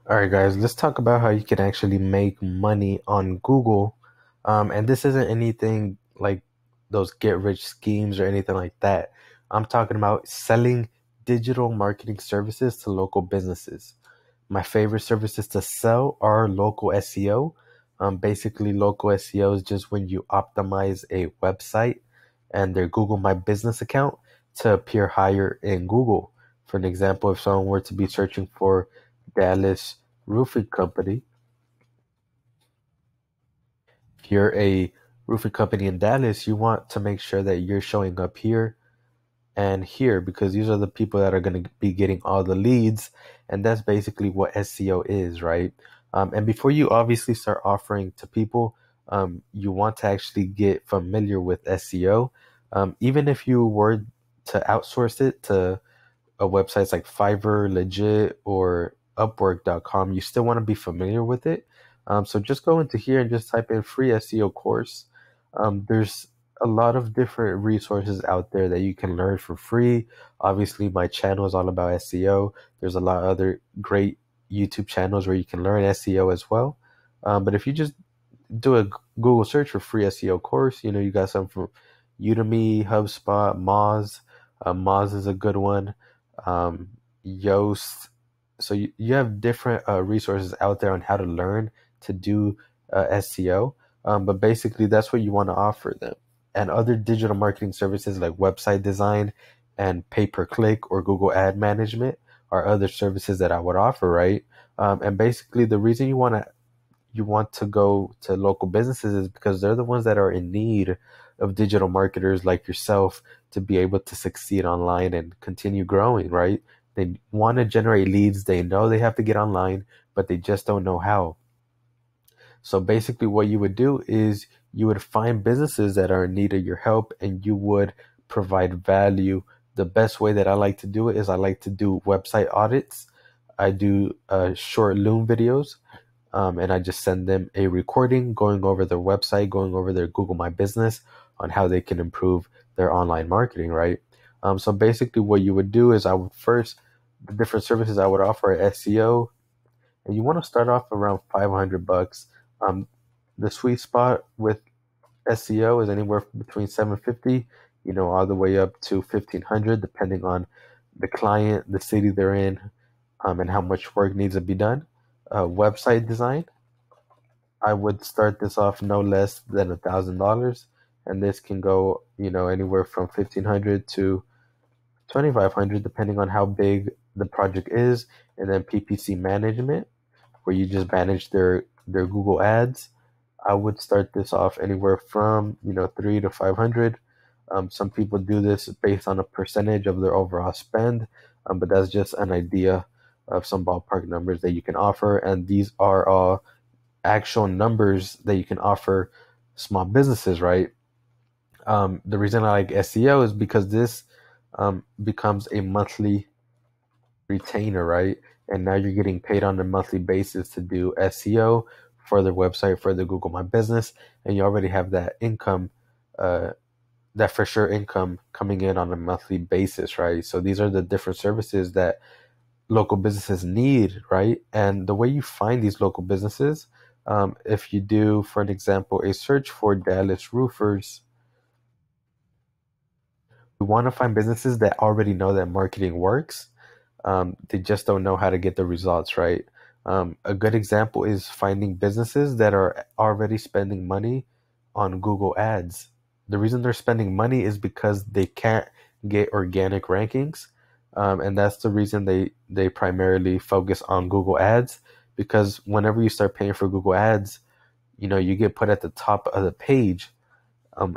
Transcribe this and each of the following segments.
All right, guys, let's talk about how you can actually make money on Google. And this isn't anything like those get rich schemes or anything like that. I'm talking about selling digital marketing services to local businesses. My favorite services to sell are local SEO. Basically, local SEO is just when you optimize a website and their Google My Business account to appear higher in Google. For an example, if someone were to be searching for Dallas Roofing Company, if you're a roofing company in Dallas, you want to make sure that you're showing up here and here because these are the people that are going to be getting all the leads, and that's basically what SEO is, right? And before you obviously start offering to people, you want to actually get familiar with SEO. Even if you were to outsource it to websites like Fiverr, Legit, or Upwork.com, you still want to be familiar with it. So just go into here and just type in free SEO course. There's a lot of different resources out there that you can learn for free. Obviously, my channel is all about SEO. There's a lot of other great YouTube channels where you can learn SEO as well. But if you just do a Google search for free SEO course, you got some from Udemy, HubSpot, Moz. Moz is a good one. Um, Yoast. So you have different resources out there on how to learn to do SEO. But basically, that's what you want to offer them. And other digital marketing services like website design and pay per click or Google Ad Management are other services that I would offer, right? And basically, the reason you want to go to local businesses is because they're the ones that are in need of digital marketers like yourself to be able to succeed online and continue growing, right? They want to generate leads. They know they have to get online, but they just don't know how. So basically, what you would do is you would find businesses that are in need of your help and you would provide value. The best way that I like to do it is I like to do website audits. I do short Loom videos, and I just send them a recording going over their website, going over their Google My Business on how they can improve their online marketing, right? So basically, what you would do is I would first, the different services I would offer are SEO, and you want to start off around 500 bucks. Um, the sweet spot with SEO is anywhere between 750, all the way up to 1500, depending on the client, the city they're in, and how much work needs to be done. Website design, I would start this off no less than $1,000, and this can go, anywhere from 1,500 to 2,500, depending on how big the project is. And then PPC management, where you just manage their Google ads. I would start this off anywhere from 3 to 500. Some people do this based on a percentage of their overall spend, but that's just an idea of some ballpark numbers that you can offer, and these are all actual numbers that you can offer small businesses, right? The reason I like SEO is because this becomes a monthly retainer, right? And now you're getting paid on a monthly basis to do SEO for their website, for the Google My Business, and you already have that income, uh, that for sure income coming in on a monthly basis, right? So these are the different services that local businesses need, right? And the way you find these local businesses, if you do, for an example, a search for Dallas roofers, we want to find businesses that already know that marketing works. They just don't know how to get the results, right? A good example is finding businesses that are already spending money on Google Ads. The reason they're spending money is because they can't get organic rankings, and that's the reason they primarily focus on Google Ads. Because whenever you start paying for Google Ads, you get put at the top of the page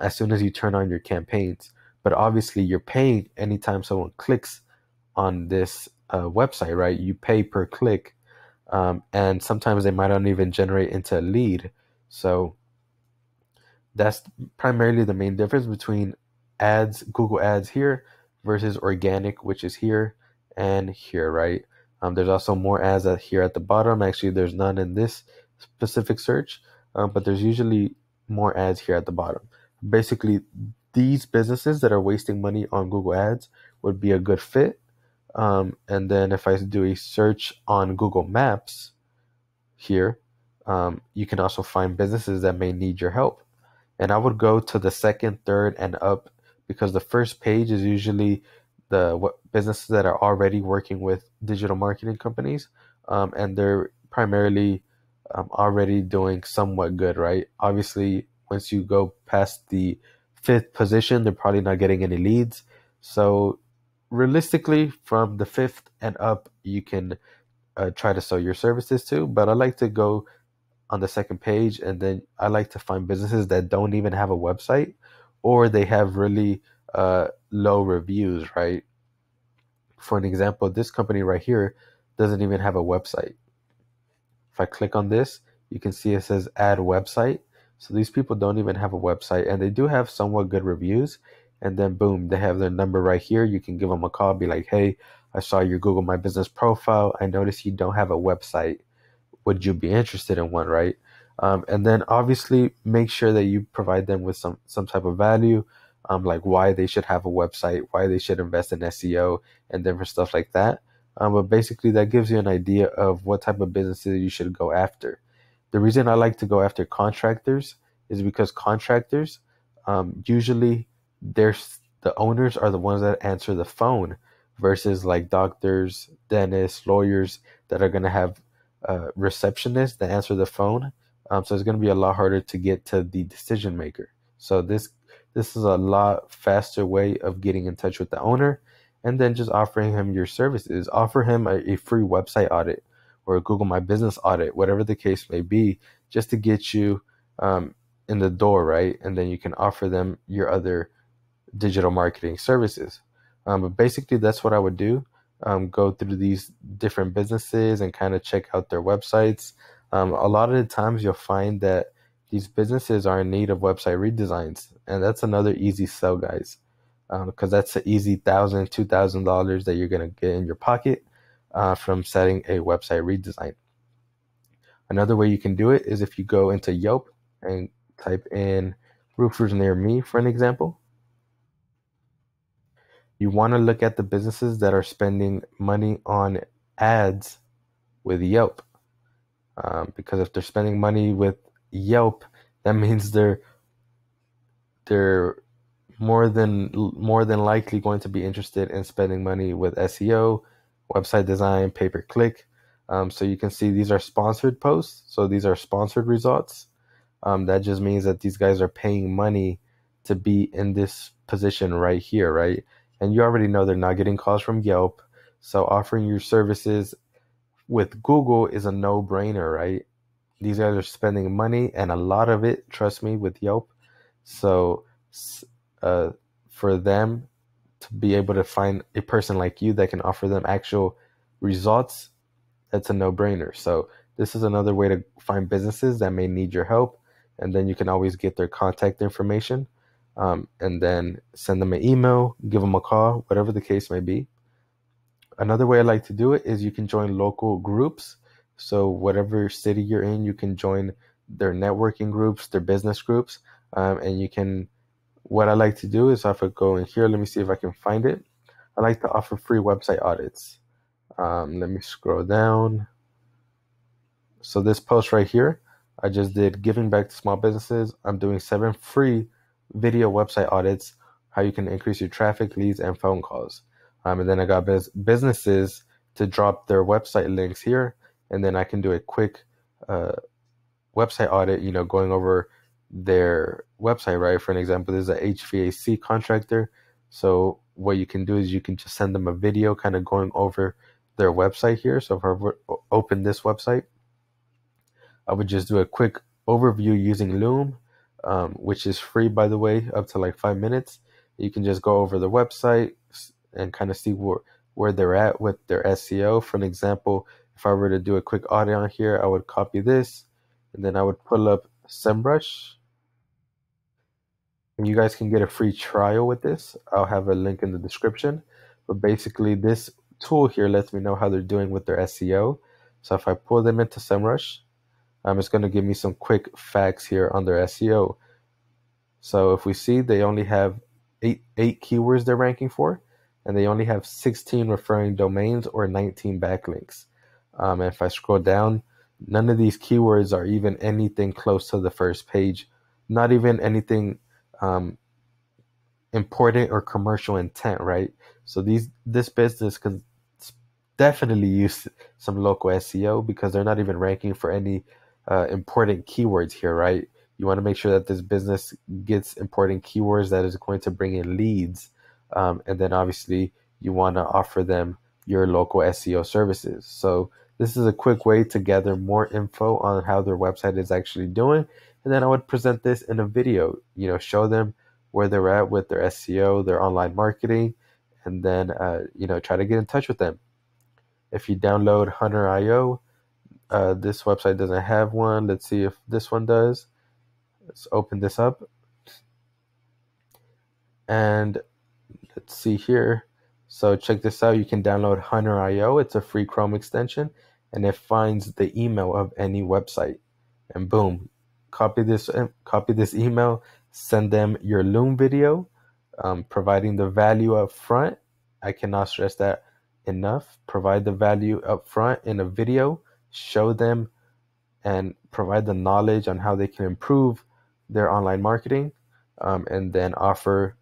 as soon as you turn on your campaigns. But obviously, you're paying anytime someone clicks on this website, right? You pay per click, and sometimes they might not even generate into a lead. So that's primarily the main difference between ads, Google Ads here versus organic, which is here and here, right? There's also more ads here at the bottom. Actually, there's none in this specific search, but there's usually more ads here at the bottom. Basically, these businesses that are wasting money on Google Ads would be a good fit. And then if I do a search on Google Maps, here, you can also find businesses that may need your help. And I would go to the second, third, and up, because the first page is usually the what businesses that are already working with digital marketing companies, and they're primarily already doing somewhat good, right? Obviously, once you go past the fifth position, they're probably not getting any leads. So realistically, from the fifth and up, you can try to sell your services to. But I like to go on the second page, and then I like to find businesses that don't even have a website, or they have really low reviews, right? For an example, this company right here doesn't even have a website. If I click on this, you can see it says add website. So these people don't even have a website, and they do have somewhat good reviews. And then boom, they have their number right here. You can give them a call, be like, hey, I saw your Google My Business profile. I noticed you don't have a website. Would you be interested in one, right? And then obviously make sure that you provide them with some type of value, like why they should have a website, why they should invest in SEO, and different stuff like that. But basically, that gives you an idea of what type of businesses you should go after. The reason I like to go after contractors is because contractors, usually the owners are the ones that answer the phone, versus like doctors, dentists, lawyers that are going to have receptionists that answer the phone. So it's going to be a lot harder to get to the decision maker. So this is a lot faster way of getting in touch with the owner, and then just offering him your services. Offer him a free website audit or a Google My Business audit, whatever the case may be, just to get you in the door, right? And then you can offer them your other digital marketing services. But basically, that's what I would do. Go through these different businesses and kind of check out their websites. A lot of the times, you'll find that these businesses are in need of website redesigns, and that's another easy sell, guys, because that's an easy $1,000, $2,000 that you're gonna get in your pocket from setting a website redesign. Another way you can do it is if you go into Yelp and type in roofers near me, for an example. You want to look at the businesses that are spending money on ads with Yelp, because if they're spending money with Yelp, that means they're more than likely going to be interested in spending money with SEO, website design, pay per click. So you can see these are sponsored posts. So these are sponsored results. That just means that these guys are paying money to be in this position right here, right? And you already know they're not getting calls from Yelp. So offering your services with Google is a no-brainer, right? These guys are spending money, and a lot of it, trust me, with Yelp. So uh, for them to be able to find a person like you that can offer them actual results, that's a no-brainer. So this is another way to find businesses that may need your help, and then you can always get their contact information, and then send them an email, give them a call, whatever the case may be. Another way I like to do it is you can join local groups. So whatever city you're in, you can join their networking groups, their business groups, and you can. What I like to do is if I go in here, let me see if I can find it. I like to offer free website audits. Let me scroll down. So this post right here, I just did giving back to small businesses. I'm doing 7 free video website audits, how you can increase your traffic, leads, and phone calls. And then I got businesses to drop their website links here, and then I can do a quick uh, website audit, going over their website, right? For an example, this is a HVAC contractor. So what you can do is you can just send them a video kind of going over their website here. So if I open this website, I would just do a quick overview using Loom, which is free, by the way, up to like 5 minutes. You can just go over the website and kind of see where they're at with their SEO. For an example, if I were to do a quick audit on here, I would copy this, and then I would pull up SEMrush. And you guys can get a free trial with this. I'll have a link in the description. But basically, this tool here lets me know how they're doing with their SEO. So if I pull them into SEMrush, it's going to give me some quick facts here on their SEO. So if we see, they only have eight keywords they're ranking for, and they only have 16 referring domains or 19 backlinks. And if I scroll down, None of these keywords are even anything close to the first page, not even anything um, important or commercial intent, right? So this business can definitely use some local SEO because they're not even ranking for any important keywords here, right? You want to make sure that this business gets important keywords that is going to bring in leads, and then obviously you want to offer them your local SEO services. So this is a quick way to gather more info on how their website is actually doing, and then I would present this in a video. Show them where they're at with their SEO, their online marketing, and then try to get in touch with them. If you download Hunter.io, this website doesn't have one. Let's see if this one does. Let's open this up. And let's see here. So check this out. You can download Hunter.io. It's a free Chrome extension, and it finds the email of any website. And boom, copy this email, send them your Loom video, providing the value up front. I cannot stress that enough. Provide the value up front in a video, show them and provide the knowledge on how they can improve their online marketing, and then offer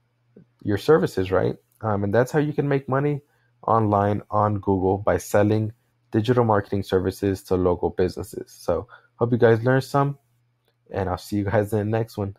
your services, right? And that's how you can make money online on Google, by selling digital marketing services to local businesses. So hope you guys learned some, and I'll see you guys in the next one.